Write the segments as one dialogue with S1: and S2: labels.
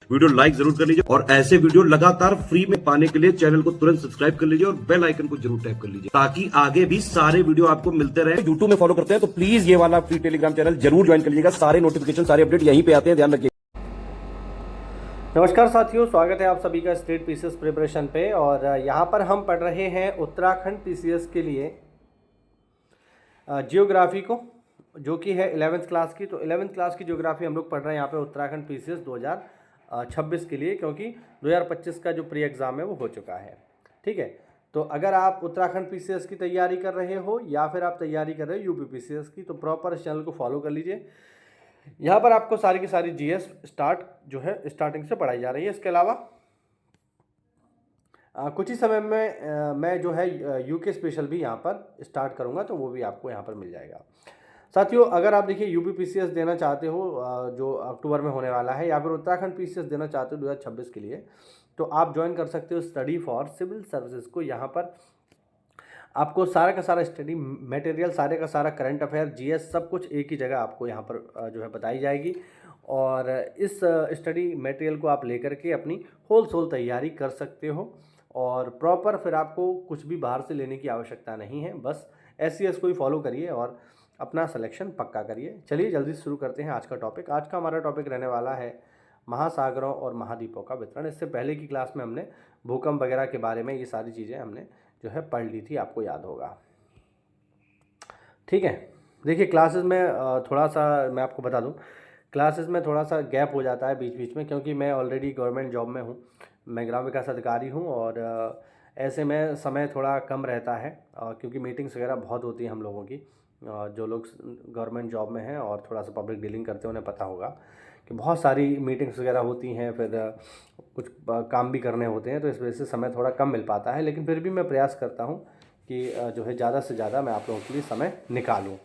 S1: Video like जरूर कर लीजिए और ऐसे वीडियो लगातार फ्री में पाने के लिए चैनल को तुरंत सब्सक्राइब कर लीजिए और बेल आइकन को जरूर टैप कर लीजिए ताकि आगे भी सारे वीडियो आपको मिलते रहे। यूट्यूब में फॉलो करते हैं तो प्लीज ये वाला फ्री टेलीग्राम चैनल जरूर ज्वाइन कर लीजिएगा। सारे नोटिफिकेशन सारे अपडेट यहीं पे आते हैं, ध्यान रखिए।
S2: नमस्कार साथियों, स्वागत है आप सभी का स्टेट पीसीएस प्रिपरेशन पे। और यहाँ पर हम पढ़ रहे हैं उत्तराखंड पीसीएस के लिए जियोग्राफी को, जो कि है 11th क्लास की। तो 11th क्लास की जियोग्राफी हम लोग पढ़ रहे हैं यहाँ पे उत्तराखंड पीसीएस 2026 के लिए, क्योंकि 2025 का जो प्री एग्ज़ाम है वो हो चुका है। ठीक है, तो अगर आप उत्तराखंड पीसीएस की तैयारी कर रहे हो या फिर आप तैयारी कर रहे हो यूपी पीसीएस की, तो प्रॉपर इस चैनल को फॉलो कर लीजिए। यहाँ पर आपको सारी की सारी जीएस जो है स्टार्टिंग से पढ़ाई जा रही है। इसके अलावा कुछ ही समय में मैं जो है यूके स्पेशल भी यहाँ पर स्टार्ट करूँगा, तो वो भी आपको यहाँ पर मिल जाएगा। साथियों, अगर आप देखिए यूपी पीसीएस देना चाहते हो जो अक्टूबर में होने वाला है, या फिर उत्तराखंड पीसीएस देना चाहते हो 2026 के लिए, तो आप ज्वाइन कर सकते हो स्टडी फॉर सिविल सर्विसेज को। यहाँ पर आपको सारा का सारा स्टडी मटेरियल, सारे का सारा करंट अफेयर, जीएस, सब कुछ एक ही जगह आपको यहाँ पर जो है बताई जाएगी। और इस स्टडी मटेरियल को आप लेकर के अपनी होल सोल तैयारी कर सकते हो और प्रॉपर फिर आपको कुछ भी बाहर से लेने की आवश्यकता नहीं है। बस एससीएस को ही फॉलो करिए और अपना सिलेक्शन पक्का करिए। चलिए जल्दी से शुरू करते हैं आज का टॉपिक। आज का हमारा टॉपिक रहने वाला है महासागरों और महाद्वीपों का वितरण। इससे पहले की क्लास में हमने भूकंप वगैरह के बारे में ये सारी चीज़ें हमने जो है पढ़ ली थी, आपको याद होगा। ठीक है, देखिए क्लासेस में थोड़ा सा मैं आपको बता दूं, क्लासेस में थोड़ा सा गैप हो जाता है बीच बीच में, क्योंकि मैं ऑलरेडी गवर्नमेंट जॉब में हूं, मैं ग्राम विकास अधिकारी हूं। और ऐसे में समय थोड़ा कम रहता है क्योंकि मीटिंग्स वगैरह बहुत होती है हम लोगों की। जो लोग गवर्नमेंट जॉब में हैं और थोड़ा सा पब्लिक डीलिंग करते हैं उन्हें पता होगा कि बहुत सारी मीटिंग्स वगैरह होती हैं, फिर कुछ काम भी करने होते हैं, तो इस वजह से समय थोड़ा कम मिल पाता है। लेकिन फिर भी मैं प्रयास करता हूं कि जो है ज़्यादा से ज़्यादा मैं आप लोगों के लिए समय निकालूं।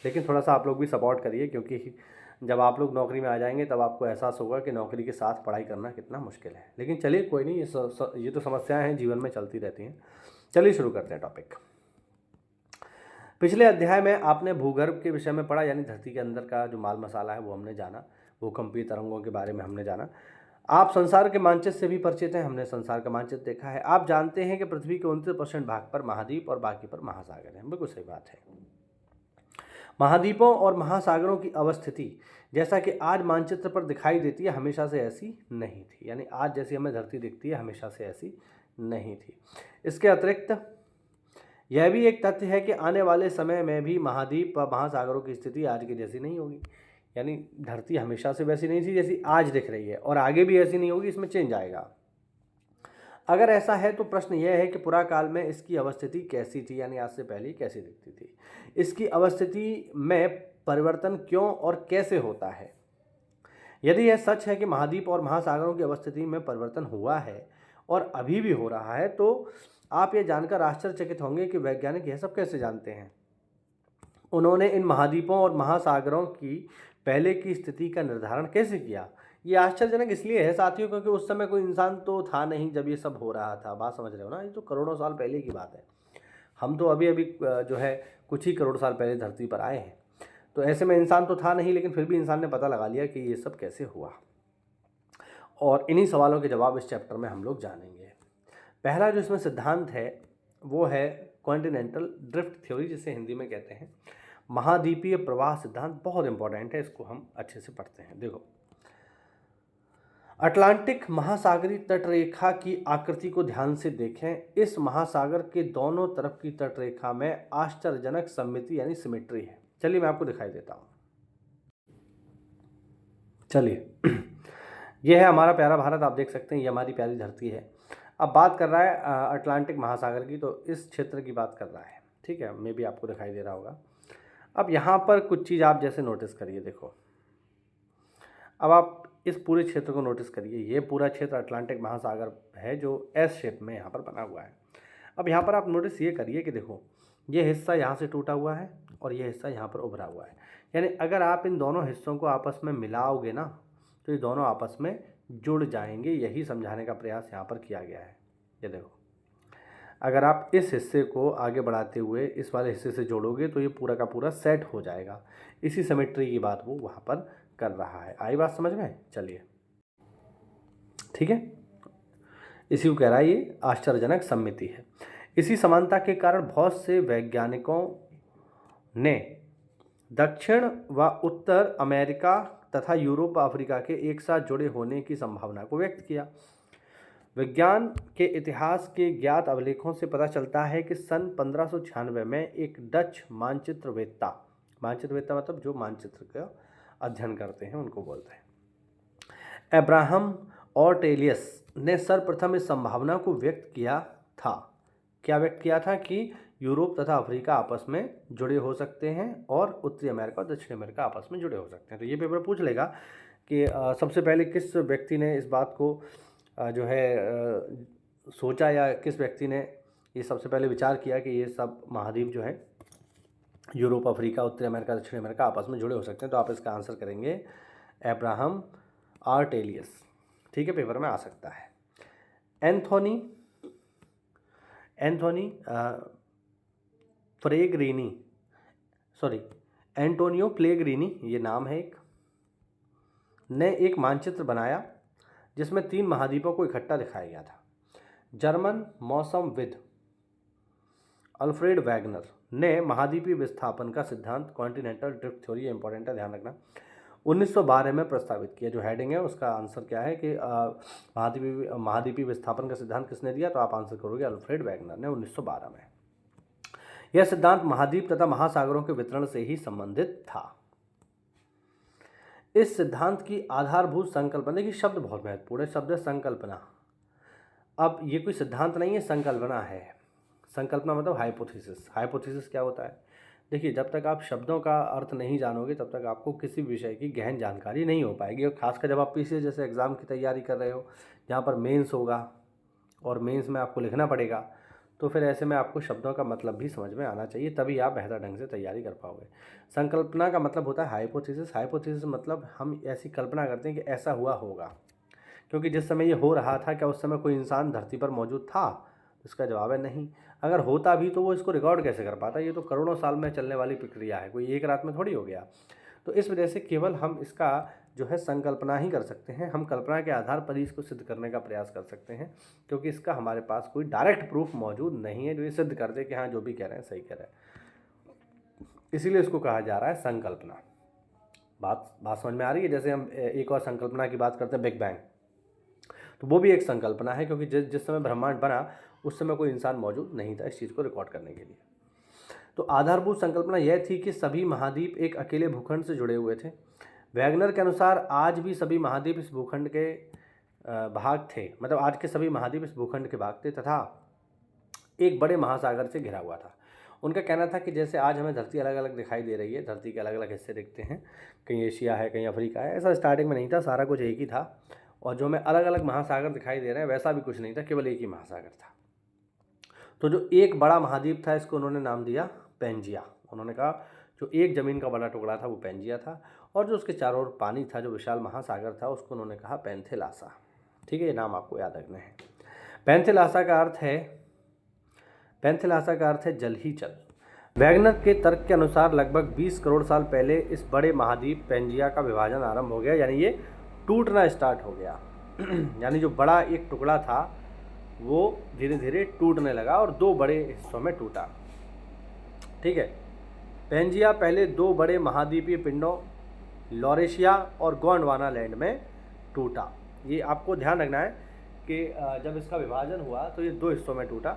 S2: लेकिन थोड़ा सा आप लोग भी सपोर्ट करिए, क्योंकि जब आप लोग नौकरी में आ जाएंगे तब आपको एहसास होगा कि नौकरी के साथ पढ़ाई करना कितना मुश्किल है। लेकिन चलिए कोई नहीं, ये तो समस्याएँ हैं, जीवन में चलती रहती हैं। चलिए शुरू करते हैं टॉपिक। पिछले अध्याय में आपने भूगर्भ के विषय में पढ़ा, यानी धरती के अंदर का जो माल मसाला है वो हमने जाना, भूकंपीय तरंगों के बारे में हमने जाना। आप संसार के मानचित्र से भी परिचित हैं, हमने संसार का मानचित्र देखा है। आप जानते हैं कि पृथ्वी के 29% भाग पर महाद्वीप और बाकी पर महासागर हैं। बिल्कुल सही बात है। महाद्वीपों और महासागरों की अवस्थिति जैसा कि आज मानचित्र पर दिखाई देती है, हमेशा से ऐसी नहीं थी। यानी आज जैसी हमें धरती दिखती है, हमेशा से ऐसी नहीं थी। इसके अतिरिक्त यह भी एक तथ्य है कि आने वाले समय में भी महाद्वीप व महासागरों की स्थिति आज की जैसी नहीं होगी। यानी धरती हमेशा से वैसी नहीं थी जैसी आज दिख रही है, और आगे भी ऐसी नहीं होगी, इसमें चेंज आएगा। अगर ऐसा है तो प्रश्न यह है कि पुरा काल में इसकी अवस्थिति कैसी थी, यानी आज से पहले कैसी दिखती थी। इसकी अवस्थिति में परिवर्तन क्यों और कैसे होता है। यदि यह सच है कि महाद्वीप और महासागरों की अवस्थिति में परिवर्तन हुआ है और अभी भी हो रहा है, तो आप ये जानकर आश्चर्यचकित होंगे कि वैज्ञानिक यह सब कैसे जानते हैं। उन्होंने इन महाद्वीपों और महासागरों की पहले की स्थिति का निर्धारण कैसे किया। ये आश्चर्यजनक इसलिए है साथियों, क्योंकि उस समय कोई इंसान तो था नहीं जब ये सब हो रहा था। बात समझ रहे हो ना, ये तो करोड़ों साल पहले की बात है। हम तो अभी अभी जो है कुछ ही करोड़ साल पहले धरती पर आए हैं, तो ऐसे में इंसान तो था नहीं, लेकिन फिर भी इंसान ने पता लगा लिया कि ये सब कैसे हुआ। और इन्हीं सवालों के जवाब इस चैप्टर में हम लोग जानेंगे। पहला जो इसमें सिद्धांत है वो है कॉन्टिनेंटल ड्रिफ्ट थ्योरी, जिसे हिंदी में कहते हैं महाद्वीपीय प्रवाह सिद्धांत। बहुत इंपॉर्टेंट है, इसको हम अच्छे से पढ़ते हैं। देखो, अटलांटिक महासागरीय तटरेखा की आकृति को ध्यान से देखें। इस महासागर के दोनों तरफ की तटरेखा में आश्चर्यजनक सममिति यानी सिमेट्री है। चलिए मैं आपको दिखाई देता हूँ। चलिए यह है हमारा प्यारा भारत, आप देख सकते हैं, ये हमारी प्यारी धरती है। अब बात कर रहा है अटलांटिक महासागर की, तो इस क्षेत्र की बात कर रहा है। ठीक है, मे भी आपको दिखाई दे रहा होगा। अब यहाँ पर कुछ चीज़ आप जैसे नोटिस करिए। देखो, अब आप इस पूरे क्षेत्र को नोटिस करिए। ये पूरा क्षेत्र अटलांटिक महासागर है जो एस शेप में यहाँ पर बना हुआ है। अब यहाँ पर आप नोटिस ये करिए कि देखो, ये हिस्सा यहाँ से टूटा हुआ है और ये हिस्सा यहाँ पर उभरा हुआ है। यानी अगर आप इन दोनों हिस्सों को आपस में मिलाओगे ना, तो ये दोनों आपस में जुड़ जाएंगे। यही समझाने का प्रयास यहाँ पर किया गया है। ये देखो, अगर आप इस हिस्से को आगे बढ़ाते हुए इस वाले हिस्से से जोड़ोगे तो ये पूरा का पूरा सेट हो जाएगा। इसी सिमेट्री की बात वो वहाँ पर कर रहा है। आई बात समझ में? चलिए ठीक है, इसी को कह रहा है ये आश्चर्यजनक सम्मिति है। इसी समानता के कारण बहुत से वैज्ञानिकों ने दक्षिण व उत्तर अमेरिका तथा यूरोप व अफ्रीका के एक साथ जुड़े होने की संभावना को व्यक्त किया। विज्ञान के इतिहास के ज्ञात अभिलेखों से पता चलता है कि सन 1596 में एक डच मानचित्रवेत्ता मतलब जो मानचित्र का अध्ययन करते हैं उनको बोलते हैं, अब्राहम ऑर्टेलियस ने सर्वप्रथम इस संभावना को व्यक्त किया था। क्या व्यक्त किया था? कि यूरोप तथा अफ्रीका आपस में जुड़े हो सकते हैं और उत्तरी अमेरिका और दक्षिण अमेरिका आपस में जुड़े हो सकते हैं। तो ये पेपर पूछ लेगा कि सबसे पहले किस व्यक्ति ने इस बात को जो है सोचा, या किस व्यक्ति ने ये सबसे पहले विचार किया कि ये सब महाद्वीप जो है यूरोप, अफ्रीका, उत्तरी अमेरिका, दक्षिण अमेरिका आपस में जुड़े हो सकते हैं। तो आप इसका आंसर करेंगे अब्राहम ऑर्टेलियस। ठीक है, पेपर में आ सकता है। एंटोनियो प्लेग्रिनी ये नाम है ने एक मानचित्र बनाया जिसमें 3 महाद्वीपों को इकट्ठा दिखाया गया था। जर्मन मौसमविद अल्फ्रेड वैगनर ने महाद्वीपीय विस्थापन का सिद्धांत कॉन्टिनेंटल ड्रिफ्ट थ्योरी, इंपॉर्टेंट है, ध्यान रखना, 1912 में प्रस्तावित किया। जो हेडिंग है उसका आंसर क्या है कि महाद्वीपीय विस्थापन का सिद्धांत किसने दिया? तो आप आंसर करोगे अल्फ्रेड वैगनर ने 1912 में। यह सिद्धांत महाद्वीप तथा महासागरों के वितरण से ही संबंधित था। इस सिद्धांत की आधारभूत संकल्पना, देखिए शब्द बहुत महत्वपूर्ण है, शब्द है संकल्पना। अब ये कोई सिद्धांत नहीं है, संकल्पना है। संकल्पना मतलब हाइपोथेसिस। हाइपोथेसिस क्या होता है? देखिए, जब तक आप शब्दों का अर्थ नहीं जानोगे तब तक आपको किसी विषय की गहन जानकारी नहीं हो पाएगी। और खासकर जब आप पीसीएस जैसे एग्ज़ाम की तैयारी कर रहे हो, जहाँ पर मेंस होगा और मेंस में आपको लिखना पड़ेगा, तो फिर ऐसे में आपको शब्दों का मतलब भी समझ में आना चाहिए, तभी आप बेहतर ढंग से तैयारी कर पाओगे। संकल्पना का मतलब होता है हाइपोथेसिस। हाइपोथेसिस मतलब हम ऐसी कल्पना करते हैं कि ऐसा हुआ होगा, क्योंकि जिस समय ये हो रहा था क्या उस समय कोई इंसान धरती पर मौजूद था? इसका जवाब है नहीं। अगर होता भी तो वो इसको रिकॉर्ड कैसे कर पाता? ये तो करोड़ों साल में चलने वाली प्रक्रिया है, कोई एक रात में थोड़ी हो गया। तो इस वजह से केवल हम इसका जो है संकल्पना ही कर सकते हैं। हम कल्पना के आधार पर ही इसको सिद्ध करने का प्रयास कर सकते हैं, क्योंकि इसका हमारे पास कोई डायरेक्ट प्रूफ मौजूद नहीं है जो ये सिद्ध कर दे कि हाँ जो भी कह रहे हैं सही कह रहे हैं। इसीलिए इसको कहा जा रहा है संकल्पना। बात समझ में आ रही है? जैसे हम एक और संकल्पना की बात करते हैं, बिग बैंग, तो वो भी एक संकल्पना है, क्योंकि जिस समय ब्रह्मांड बना उस समय कोई इंसान मौजूद नहीं था इस चीज़ को रिकॉर्ड करने के लिए। तो आधारभूत संकल्पना यह थी कि सभी महाद्वीप एक अकेले भूखंड से जुड़े हुए थे। वैगनर के अनुसार आज भी सभी महाद्वीप इस भूखंड के भाग थे, मतलब आज के सभी महाद्वीप इस भूखंड के भाग थे तथा एक बड़े महासागर से घिरा हुआ था। उनका कहना था कि जैसे आज हमें धरती अलग अलग दिखाई दे रही है, धरती के अलग अलग हिस्से दिखते हैं, कहीं एशिया है, कहीं अफ्रीका है, ऐसा स्टार्टिंग में नहीं था, सारा कुछ एक ही था। और जो हमें अलग अलग महासागर दिखाई दे रहे हैं वैसा भी कुछ नहीं था, केवल एक ही महासागर था। तो जो एक बड़ा महाद्वीप था इसको उन्होंने नाम दिया पेंजिया। उन्होंने कहा जो एक ज़मीन का बड़ा टुकड़ा था वो पेंजिया था, और जो उसके चारों ओर पानी था, जो विशाल महासागर था, उसको उन्होंने कहा पेंथिलासा। ठीक है, ये नाम आपको याद रखना है। पेंथिलासा का अर्थ है जल ही जल। वैगनर के तर्क के अनुसार लगभग 20 करोड़ साल पहले इस बड़े महाद्वीप पेंजिया का विभाजन आरंभ हो गया, यानी ये टूटना स्टार्ट हो गया। यानी जो बड़ा एक टुकड़ा था वो धीरे धीरे टूटने लगा और 2 बड़े हिस्सों में टूटा। ठीक है, पेंजिया पहले 2 बड़े महाद्वीपीय पिंडों लॉरेशिया और गोंडवाना लैंड में टूटा। ये आपको ध्यान रखना है कि जब इसका विभाजन हुआ तो ये 2 हिस्सों में टूटा।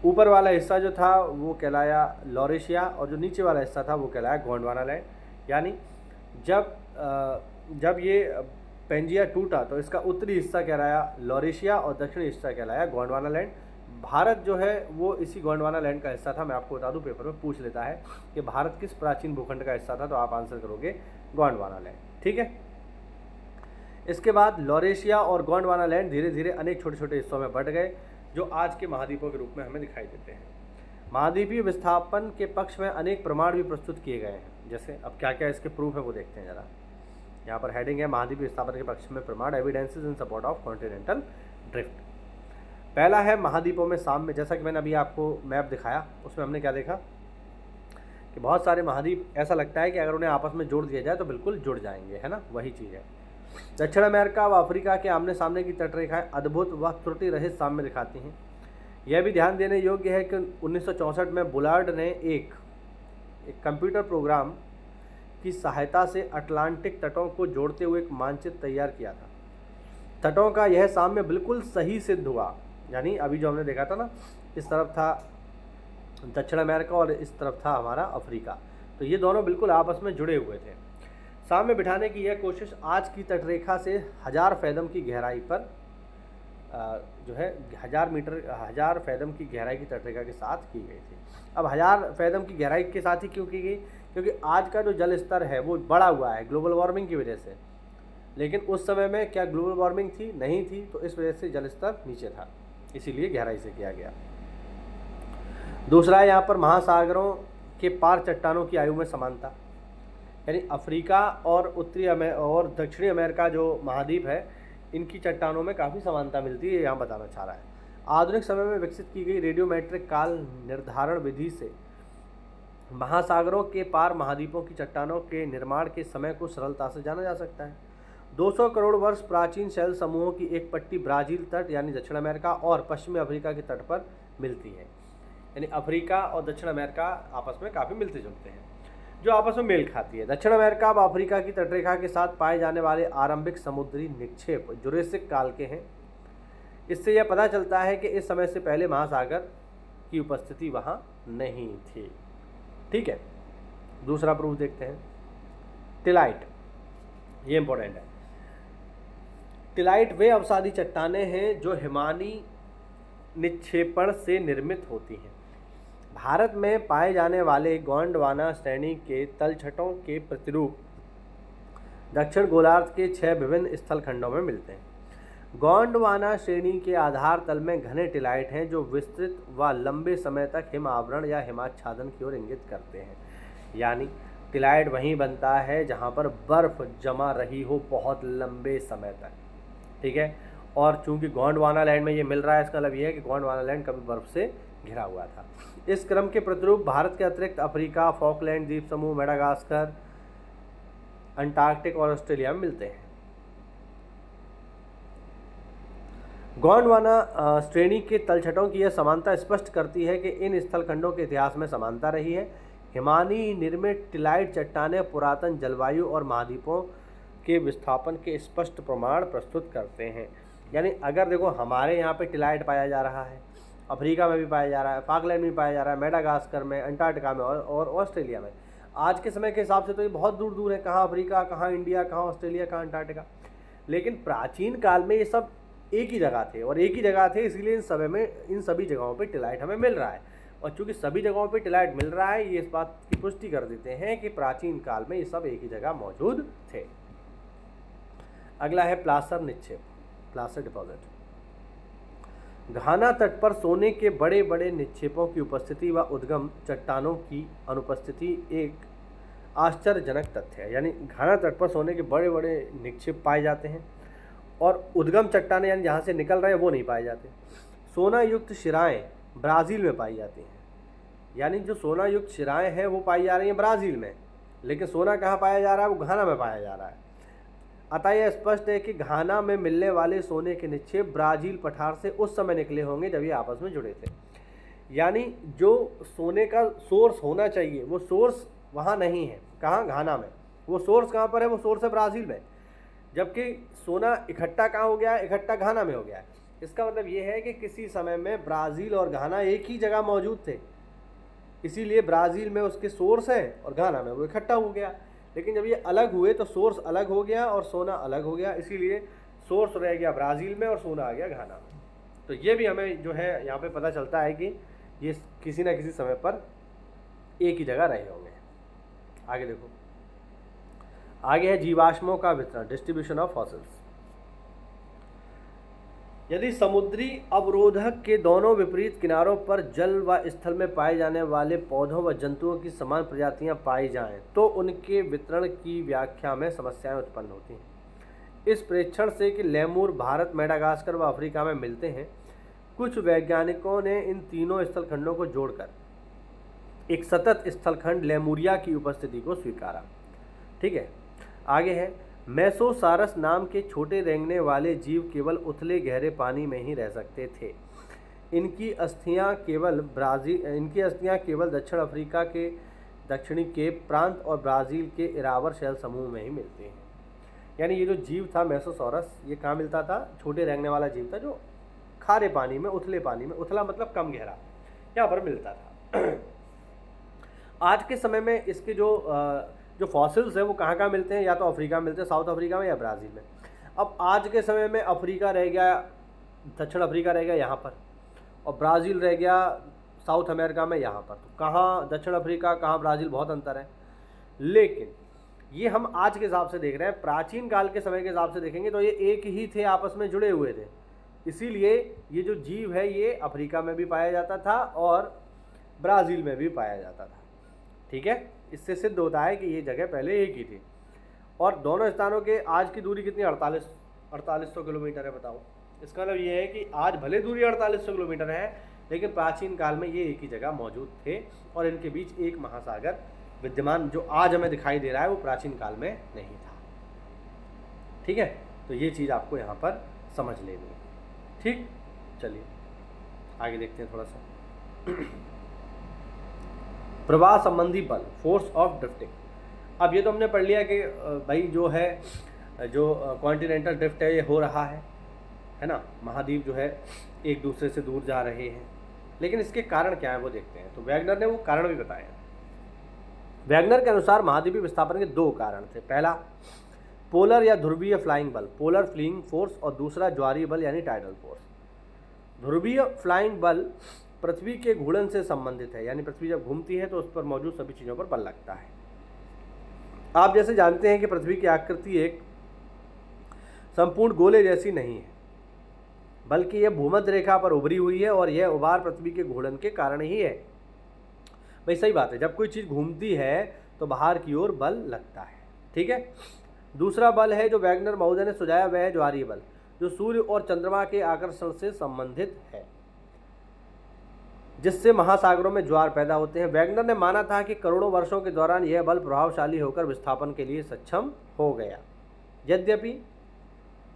S2: ऊपर वाला हिस्सा जो था वो कहलाया लॉरेशिया और जो नीचे वाला हिस्सा था वो कहलाया गोंडवाना लैंड। यानी जब ये पेंजिया टूटा तो इसका उत्तरी हिस्सा कहलाया लॉरेशिया और दक्षिणी हिस्सा कहलाया गोंडवाना लैंड। भारत जो है वो इसी गोंडवाना लैंड का हिस्सा था। मैं आपको बता दूं, पेपर में पूछ लेता है कि भारत किस प्राचीन भूखंड का हिस्सा था, तो आप आंसर करोगे गोंडवाना लैंड। ठीक है, इसके बाद लॉरेशिया और गोंडवाना लैंड धीरे धीरे अनेक छोटे छोटे हिस्सों में बंट गए, जो आज के महाद्वीपों के रूप में हमें दिखाई देते हैं। महाद्वीपीय विस्थापन के पक्ष में अनेक प्रमाण भी प्रस्तुत किए गए हैं। जैसे अब क्या क्या इसके प्रूफ है वो देखते हैं जरा। यहाँ पर हेडिंग है महाद्वीपीय विस्थापन के पक्ष में प्रमाण, evidences in support of continental drift. पहला है महाद्वीपों में साम्य। जैसा कि मैंने अभी आपको मैप दिखाया उसमें हमने क्या देखा कि बहुत सारे महाद्वीप ऐसा लगता है कि अगर उन्हें आपस में जोड़ दिया जाए तो बिल्कुल जुड़ जाएंगे, है ना, वही चीज़ है। दक्षिण अमेरिका व अफ्रीका के आमने सामने की तटरेखाएं अद्भुत व त्रुटि रहित साम्य दिखाती हैं। यह भी ध्यान देने योग्य है कि 1964 में बुलार्ड ने एक कंप्यूटर प्रोग्राम की सहायता से अटलांटिक तटों को जोड़ते हुए एक मानचित्र तैयार किया था। तटों का यह साम्य बिल्कुल सही सिद्ध हुआ। यानी अभी जो हमने देखा था ना, इस तरफ था दक्षिण अमेरिका और इस तरफ था हमारा अफ्रीका, तो ये दोनों बिल्कुल आपस में जुड़े हुए थे। साम्य बिठाने की यह कोशिश आज की तटरेखा से 1000 फैदम की गहराई पर जो है 1000 फैदम की गहराई की तटरेखा के साथ की गई थी। अब 1000 फैदम की गहराई के साथ ही क्यों की गई? क्योंकि आज का जो जल स्तर है वो बढ़ा हुआ है ग्लोबल वार्मिंग की वजह से। लेकिन उस समय में क्या ग्लोबल वार्मिंग थी? नहीं थी, तो इस वजह से जल स्तर नीचे था, इसीलिए गहराई से किया गया। दूसरा है यहाँ पर महासागरों के पार चट्टानों की आयु में समानता, यानी अफ्रीका और और दक्षिणी अमेरिका जो महाद्वीप है, इनकी चट्टानों में काफ़ी समानता मिलती है, यहाँ बताना चाह रहा है। आधुनिक समय में विकसित की गई रेडियोमेट्रिक काल निर्धारण विधि से महासागरों के पार महाद्वीपों की चट्टानों के निर्माण के समय को सरलता से जाना जा सकता है। 200 करोड़ वर्ष प्राचीन शैल समूहों की एक पट्टी ब्राज़ील तट यानी दक्षिण अमेरिका और पश्चिमी अफ्रीका के तट पर मिलती है। यानी अफ्रीका और दक्षिण अमेरिका आपस में काफ़ी मिलते जुलते हैं, जो आपस में मेल खाती है। दक्षिण अमेरिका व अफ्रीका की तटरेखा के साथ पाए जाने वाले आरंभिक समुद्री निक्षेप जुरेसिक काल के हैं। इससे यह पता चलता है कि इस समय से पहले महासागर की उपस्थिति वहाँ नहीं थी। ठीक है, दूसरा प्रूफ देखते हैं। टिलाइट, ये इंपॉर्टेंट है। टिलाइट वे अवसादी चट्टानें हैं जो हिमानी निक्षेपण से निर्मित होती हैं। भारत में पाए जाने वाले गोंडवाना श्रेणी के तलछटों के प्रतिरूप दक्षिण गोलार्ध के 6 विभिन्न स्थल खंडों में मिलते हैं। गोंडवाना श्रेणी के आधार तल में घने टिलाइट हैं जो विस्तृत व लंबे समय तक हिम आवरण या हिमाच्छादन की ओर इंगित करते हैं। यानी टिलाइट वहीं बनता है जहां पर बर्फ जमा रही हो बहुत लंबे समय तक। ठीक है, और चूंकि गोंडवाना लैंड में ये मिल रहा है, इसका मतलब ये है कि गोंडवाना लैंड कभी बर्फ से घिरा हुआ था। इस क्रम के प्रतिरूप भारत के अतिरिक्त अफ्रीका, फॉकलैंड द्वीप समूह, मेडागास्कर, अंटार्कटिक और ऑस्ट्रेलिया में मिलते हैं। गोंडवाना श्रेणी के तलछटों की यह समानता स्पष्ट करती है कि इन स्थलखंडों के इतिहास में समानता रही है। हिमानी निर्मित टिलाइट चट्टानें पुरातन जलवायु और महाद्वीपों के विस्थापन के स्पष्ट प्रमाण प्रस्तुत करते हैं। यानी अगर देखो हमारे यहाँ पे टिलाइट पाया जा रहा है, अफ्रीका में भी पाया जा रहा है, फॉकलैंड में भी पाया जा रहा है, मेडागास्कर में, अंटार्कटिका में और ऑस्ट्रेलिया में। आज के समय के हिसाब से तो ये बहुत दूर दूर है, कहाँ अफ्रीका, कहाँ इंडिया, कहाँ ऑस्ट्रेलिया, कहाँ अंटार्कटिका। लेकिन प्राचीन काल में ये सब एक ही जगह थे और एक ही जगह थे, इसलिए इन सभी जगहों पे टिलाइट हमें मिल रहा है। और चूंकि सभी जगहों पे टिलाइट मिल रहा है, ये इस बात की पुष्टि कर देते हैं कि प्राचीन काल में ये सब एक ही जगह मौजूद थे। अगला है प्लासर निक्षेप, प्लासर डिपॉजिट। घाना तट पर सोने के बड़े बड़े निक्षेपों की उपस्थिति व उद्गम चट्टानों की अनुपस्थिति एक आश्चर्यजनक तथ्य है। यानी घाना तट पर सोने के बड़े बड़े निक्षेप पाए जाते हैं और उद्गम चट्टानें यानी जहाँ से निकल रहे हैं वो नहीं पाए जाते। सोना युक्त शिराएँ ब्राज़ील में पाई जाती हैं। यानी जो सोना युक्त शिराएँ हैं वो पाई जा रही हैं ब्राज़ील में, लेकिन सोना कहाँ पाया जा रहा है? वो घाना में पाया जा रहा है। अतः यह स्पष्ट है कि घाना में मिलने वाले सोने के निक्षेप ब्राज़ील पठार से उस समय निकले होंगे जब ये आपस में जुड़े थे। यानी जो सोने का सोर्स होना चाहिए वो सोर्स वहाँ नहीं है। कहाँ? घाना में। वो सोर्स कहाँ पर है? वो सोर्स है ब्राज़ील में। जबकि सोना इकट्ठा कहाँ हो गया? इकट्ठा घाना में हो गया है। इसका मतलब ये है कि किसी समय में ब्राज़ील और घाना एक ही जगह मौजूद थे, इसीलिए ब्राज़ील में उसके सोर्स हैं और घाना में वो इकट्ठा हो गया। लेकिन जब ये अलग हुए तो सोर्स अलग हो गया और सोना अलग हो गया, इसीलिए सोर्स रह गया ब्राज़ील में और सोना आ गया घाना में। तो ये भी हमें जो है यहाँ पे पता चलता है कि ये किसी न किसी समय पर एक ही जगह रहे होंगे। आगे देखो, आगे है जीवाश्मों का वितरण, डिस्ट्रीब्यूशन ऑफ फॉसिल्स। यदि समुद्री अवरोधक के दोनों विपरीत किनारों पर जल व स्थल में पाए जाने वाले पौधों व जंतुओं की समान प्रजातियां पाई जाएं, तो उनके वितरण की व्याख्या में समस्याएं उत्पन्न होती हैं। इस प्रेक्षण से कि लेमूर भारत, मेडागास्कर व अफ्रीका में मिलते हैं, कुछ वैज्ञानिकों ने इन तीनों स्थलखंडों को जोड़कर एक सतत स्थलखंड लेमूरिया की उपस्थिति को स्वीकारा। ठीक है, आगे है मेसोसारस नाम के छोटे रेंगने वाले जीव केवल उथले गहरे पानी में ही रह सकते थे। इनकी अस्थियां केवल दक्षिण अफ्रीका के दक्षिणी केप प्रांत और ब्राज़ील के इरावर शैल समूह में ही मिलते हैं। यानी ये जो जीव था मेसोसॉरस, ये कहाँ मिलता था? छोटे रेंगने वाला जीव था जो खारे पानी में, उथले पानी में, उथला मतलब कम गहरा, यहाँ पर मिलता था। आज के समय में इसके जो फॉसिल्स है वो कहाँ कहाँ मिलते हैं? या तो अफ्रीका में मिलते हैं, साउथ अफ्रीका में, या ब्राज़ील में। अब आज के समय में अफ्रीका रह गया, दक्षिण अफ्रीका रह गया यहाँ पर, और ब्राज़ील रह गया साउथ अमेरिका में यहाँ पर। तो कहाँ दक्षिण अफ्रीका, कहाँ ब्राज़ील, बहुत अंतर है। लेकिन ये हम आज के हिसाब से देख रहे हैं। प्राचीन काल के समय के हिसाब से देखेंगे तो ये एक ही थे, आपस में जुड़े हुए थे। इसीलिए ये जो जीव है ये अफ्रीका में भी पाया जाता था और ब्राज़ील में भी पाया जाता था। ठीक है, इससे सिद्ध होता है कि ये जगह पहले एक ही थी। और दोनों स्थानों के आज की दूरी कितनी? 4800 किलोमीटर है। बताओ, इसका मतलब ये है कि आज भले दूरी 4800 किलोमीटर है, लेकिन प्राचीन काल में ये एक ही जगह मौजूद थे और इनके बीच एक महासागर विद्यमान जो आज हमें दिखाई दे रहा है वो प्राचीन काल में नहीं था। ठीक है, तो ये चीज़ आपको यहाँ पर समझ लेनी है। ठीक, चलिए आगे देखते हैं थोड़ा सा। प्रवाह संबंधी बल, फोर्स ऑफ ड्रिफ्टिंग। अब ये तो हमने पढ़ लिया कि भाई जो है, जो कॉन्टिनेंटल ड्रिफ्ट है ये हो रहा है ना, महाद्वीप जो है एक दूसरे से दूर जा रहे हैं। लेकिन इसके कारण क्या है वो देखते हैं। तो वैगनर ने वो कारण भी बताया। वैगनर के अनुसार महाद्वीपीय विस्थापन के दो कारण थे। पहला, पोलर या ध्रुवीय फ्लाइंग बल, पोलर फ्लीइंग फोर्स, और दूसरा ज्वारीय बल यानी टाइडल फोर्स। ध्रुवीय फ्लाइंग बल पृथ्वी के घूर्णन से संबंधित है, यानी पृथ्वी जब घूमती है तो उस पर मौजूद सभी चीज़ों पर बल लगता है। आप जैसे जानते हैं कि पृथ्वी की आकृति एक संपूर्ण गोले जैसी नहीं है, बल्कि यह भूमध्य रेखा पर उभरी हुई है और यह उभार पृथ्वी के घूर्णन के कारण ही है। भाई सही बात है, जब कोई चीज़ घूमती है तो बाहर की ओर बल लगता है। ठीक है, दूसरा बल है जो वैगनर महोदय ने सुझाया, वह है ज्वारीय बल, जो सूर्य और चंद्रमा के आकर्षण से संबंधित है, जिससे महासागरों में ज्वार पैदा होते हैं। वैगनर ने माना था कि करोड़ों वर्षों के दौरान यह बल प्रभावशाली होकर विस्थापन के लिए सक्षम हो गया। यद्यपि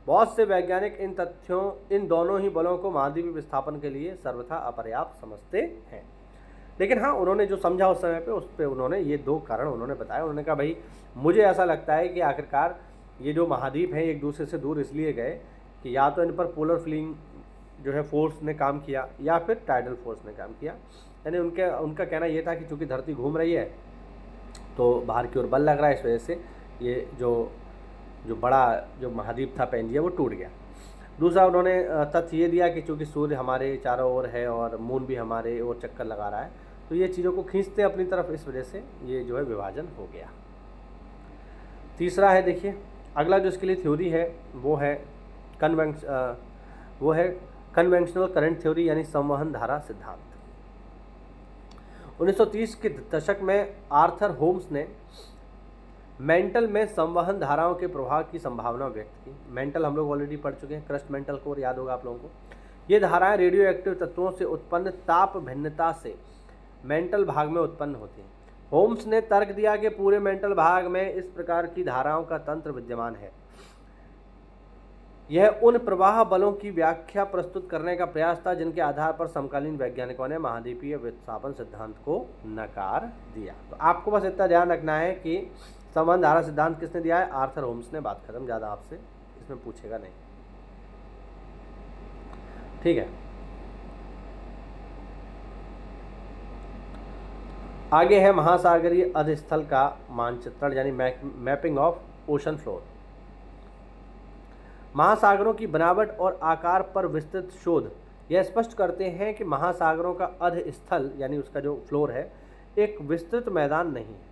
S2: बहुत से वैज्ञानिक इन दोनों ही बलों को महाद्वीपीय विस्थापन के लिए सर्वथा अपर्याप्त समझते हैं। लेकिन हाँ, उन्होंने जो समझा उस समय पे, उस पर उन्होंने ये दो कारण उन्होंने बताया। उन्होंने कहा भाई मुझे ऐसा लगता है कि आखिरकार ये जो महाद्वीप हैं एक दूसरे से दूर इसलिए गए कि या तो इन पर पोलर फ्लीइंग जो है फोर्स ने काम किया या फिर टाइडल फोर्स ने काम किया। यानी उनका कहना ये था कि चूँकि धरती घूम रही है तो बाहर की ओर बल लग रहा है, इस वजह से ये जो बड़ा जो महाद्वीप था पेंजिया वो टूट गया। दूसरा उन्होंने तथ्य ये दिया कि चूँकि सूर्य हमारे चारों ओर है और मून भी हमारे ओर चक्कर लगा रहा है, तो ये चीज़ों को खींचते हैं अपनी तरफ, इस वजह से ये जो है विभाजन हो गया। तीसरा है, देखिए अगला जो इसके लिए थ्योरी है वो है कन्वेंशनल करंट थ्योरी, यानी संवहन धारा सिद्धांत। 1930 के दशक में आर्थर होम्स ने मेंटल में संवहन धाराओं के प्रभाव की संभावना व्यक्त की। मेंटल हम लोग ऑलरेडी पढ़ चुके हैं, क्रस्ट मेंटल कोर याद होगा आप लोगों को। ये धाराएं रेडियो एक्टिव तत्वों से उत्पन्न ताप भिन्नता से मेंटल भाग में उत्पन्न होती हैं। होम्स ने तर्क दिया कि पूरे मेंटल भाग में इस प्रकार की धाराओं का तंत्र विद्यमान है। यह उन प्रवाह बलों की व्याख्या प्रस्तुत करने का प्रयास था जिनके आधार पर समकालीन वैज्ञानिकों ने महाद्वीपीय विस्थापन सिद्धांत को नकार दिया। तो आपको बस इतना ध्यान रखना है कि संवहन धारा सिद्धांत किसने दिया है? आर्थर होम्स ने। बात खत्म, ज़्यादा आपसे इसमें पूछेगा नहीं। ठीक है, आगे है महासागरीय अधस्थल का मानचित्रण, यानी मैपिंग ऑफ ओशन फ्लोर। महासागरों की बनावट और आकार पर विस्तृत शोध यह स्पष्ट करते हैं कि महासागरों का अधस्थल यानी उसका जो फ्लोर है एक विस्तृत मैदान नहीं है,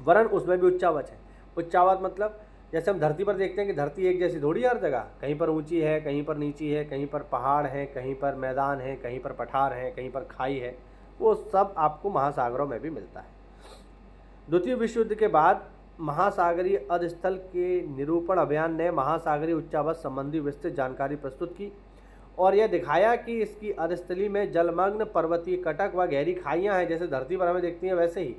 S2: वरन उसमें भी उच्चावच है। उच्चावच मतलब जैसे हम धरती पर देखते हैं कि धरती एक जैसी थोड़ी हर जगह, कहीं पर ऊंची है, कहीं पर नीची है, कहीं पर पहाड़ है, कहीं पर मैदान है, कहीं पर पठार है, कहीं पर खाई है। वो सब आपको महासागरों में भी मिलता है। द्वितीय विश्व युद्ध के बाद महासागरीय अधस्थल के निरूपण अभियान ने महासागरीय उच्चावच संबंधी विस्तृत जानकारी प्रस्तुत की और यह दिखाया कि इसकी अधस्थली में जलमग्न पर्वतीय कटक व गहरी खाइयाँ हैं, जैसे धरती पर हमें देखती हैं वैसे ही,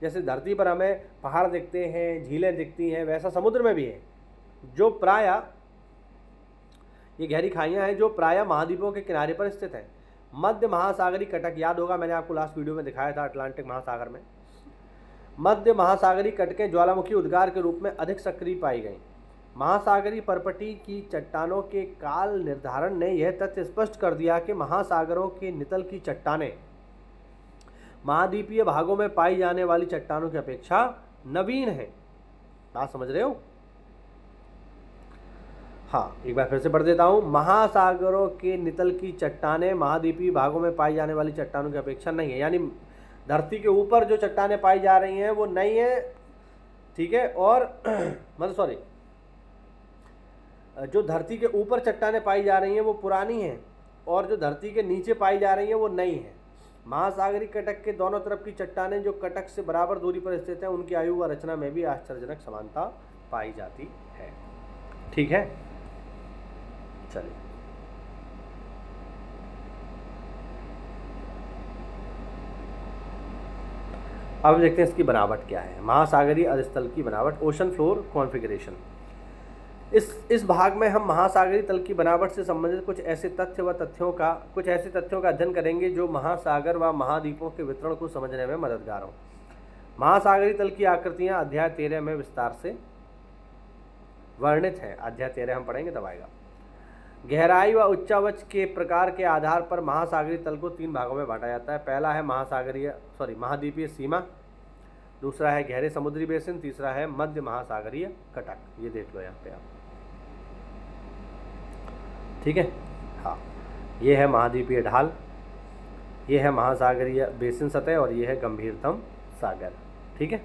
S2: जैसे धरती पर हमें पहाड़ दिखते हैं, झीलें दिखती हैं, वैसा समुद्र में भी है, जो प्रायः ये गहरी खाइयाँ हैं जो प्रायः महाद्वीपों के किनारे पर स्थित हैं। मध्य महासागरी कटक, याद होगा मैंने आपको लास्ट वीडियो में दिखाया था अटलांटिक महासागर में। मध्य महासागरी कटकें ज्वालामुखी उद्गार के रूप में अधिक सक्रिय पाई गईं। महासागरी परपटी की चट्टानों के काल निर्धारण ने यह तथ्य स्पष्ट कर दिया कि महासागरों के नितल की चट्टानें महाद्वीपीय भागों में पाई जाने वाली चट्टानों की अपेक्षा नवीन है। बात समझ रहे हो? हाँ, एक बार फिर से पढ़ देता हूँ। महासागरों के नितल की चट्टानें महाद्वीपीय भागों में पाई जाने वाली चट्टानों की अपेक्षा नहीं है, यानी धरती के ऊपर जो चट्टानें पाई जा रही हैं वो नई है, ठीक है, और मतलब सॉरी, जो धरती के ऊपर चट्टानें पाई जा रही हैं वो पुरानी हैं, और जो धरती के नीचे पाई जा रही हैं वो नई हैं। महासागरी कटक के दोनों तरफ की चट्टानें जो कटक से बराबर दूरी पर स्थित हैं, उनकी आयु व रचना में भी आश्चर्यजनक समानता पाई जाती है। ठीक है, चलिए अब देखते हैं इसकी बनावट क्या है। महासागरीय अधस्तल की बनावट, ओशन फ्लोर कॉन्फ़िगरेशन। इस भाग में हम महासागरीय तल की बनावट से संबंधित कुछ ऐसे तथ्यों का अध्ययन करेंगे जो महासागर व महाद्वीपों के वितरण को समझने में मददगार हों। महासागरीय तल की आकृतियां अध्याय 13 में विस्तार से वर्णित हैं। अध्याय 13 हम पढ़ेंगे तब आएगा। गहराई व उच्चावच के प्रकार के आधार पर महासागरीय तल को 3 भागों में बांटा जाता है। पहला है महाद्वीपीय सीमा, दूसरा है गहरे समुद्री बेसिन, तीसरा है मध्य महासागरीय कटक। ये देख लो यहाँ पे आप, ठीक है। हाँ, ये है महाद्वीपीय ढाल, ये है महासागरीय बेसिन सतह, और ये है गंभीरतम सागर। ठीक है,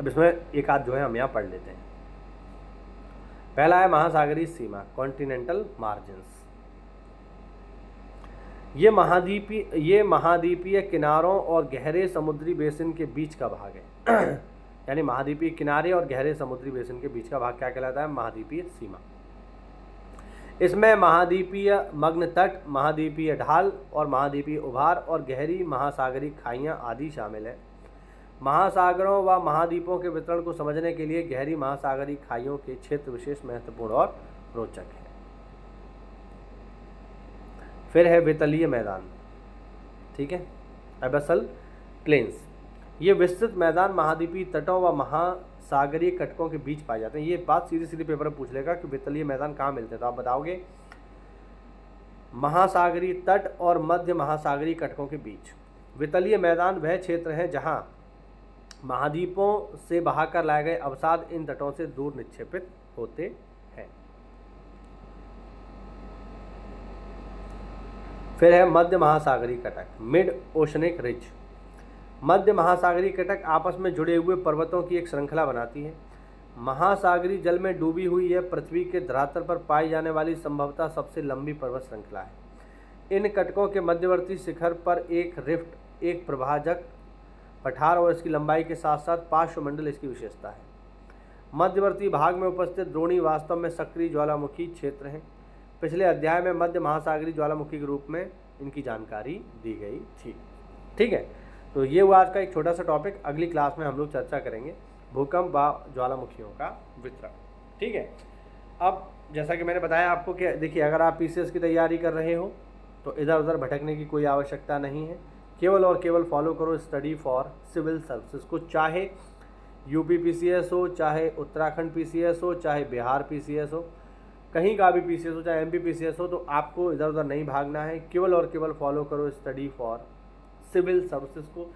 S2: अब इसमें एक आध जो है हम यहाँ पढ़ लेते हैं। पहला है महासागरीय सीमा, कॉन्टिनेंटल मार्जिन्स। ये महाद्वीपीय किनारों और गहरे समुद्री बेसिन के बीच का भाग है। यानी महाद्वीपीय किनारे और गहरे समुद्री बेसिन के बीच का भाग क्या कहलाता है? महाद्वीपीय सीमा। इसमें महाद्वीपीय मग्न तट, महाद्वीपीय ढाल और महाद्वीपीय उभार और गहरी महासागरीय खाइयाँ आदि शामिल है। महासागरों व महाद्वीपों के वितरण को समझने के लिए गहरी महासागरीय खाइयों के क्षेत्र विशेष महत्वपूर्ण और रोचक है। फिर है वितलीय मैदान, ठीक है, एबैसल प्लेन्स। ये विस्तृत मैदान महाद्वीपीय तटों व महासागरीय कटकों के बीच पाए जाते हैं। ये बात सीधी सीधी पेपर में पूछ लेगा कि वितलीय मैदान कहाँ मिलते हैं, तो आप बताओगे महासागरीय तट और मध्य महासागरीय कटकों के बीच। वितलीय मैदान वह क्षेत्र है जहाँ महाद्वीपों से बहाकर लाए गए अवसाद इन तटों से दूर निक्षेपित होते हैं। फिर है मध्य महासागरीय कटक, मिड ओशनिक रिज। मध्य महासागरीय कटक आपस में जुड़े हुए पर्वतों की एक श्रृंखला बनाती है। महासागरीय जल में डूबी हुई यह पृथ्वी के धरातल पर पाई जाने वाली संभवतः सबसे लंबी पर्वत श्रृंखला है। इन कटकों के मध्यवर्ती शिखर पर एक रिफ्ट, एक प्रभाजक पठार और इसकी लंबाई के साथ साथ पार्श्वमंडल इसकी विशेषता है। मध्यवर्ती भाग में उपस्थित द्रोणी वास्तव में सक्रिय ज्वालामुखी क्षेत्र हैं। पिछले अध्याय में मध्य महासागरीय ज्वालामुखी के रूप में इनकी जानकारी दी गई थी। ठीक है, तो ये हुआ आज का एक छोटा सा टॉपिक। अगली क्लास में हम लोग चर्चा करेंगे भूकंप व ज्वालामुखियों का वितरण। ठीक है, अब जैसा कि मैंने बताया आपको कि देखिए, अगर आप पीसीएस की तैयारी कर रहे हो तो इधर उधर भटकने की कोई आवश्यकता नहीं है। केवल और केवल फॉलो करो स्टडी फॉर सिविल सर्विसेज को, चाहे यूपी पीसीएस हो, चाहे उत्तराखंड पीसीएस हो, चाहे बिहार पीसीएस हो, कहीं का भी पीसीएस हो, चाहे एमपी पीसीएस हो, तो आपको इधर उधर नहीं भागना है। केवल और केवल फॉलो करो स्टडी फॉर सिविल सर्विसेज को।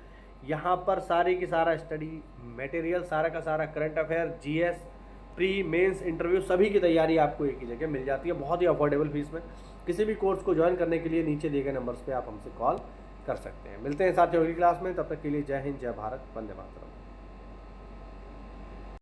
S2: यहाँ पर सारे की सारा स्टडी मटेरियल, सारा का सारा current affair, GS, pre mains, interview, सभी की तैयारी आपको एक ही जगह मिल जाती है, बहुत ही अफोर्डेबल फीस में। किसी भी कोर्स को ज्वाइन करने के लिए नीचे दिए गए नंबर्स पे आप हमसे कॉल कर सकते हैं। मिलते हैं साथियों अगली क्लास में, तब तक के लिए जय हिंद, जय भारत, वंदे मातरम।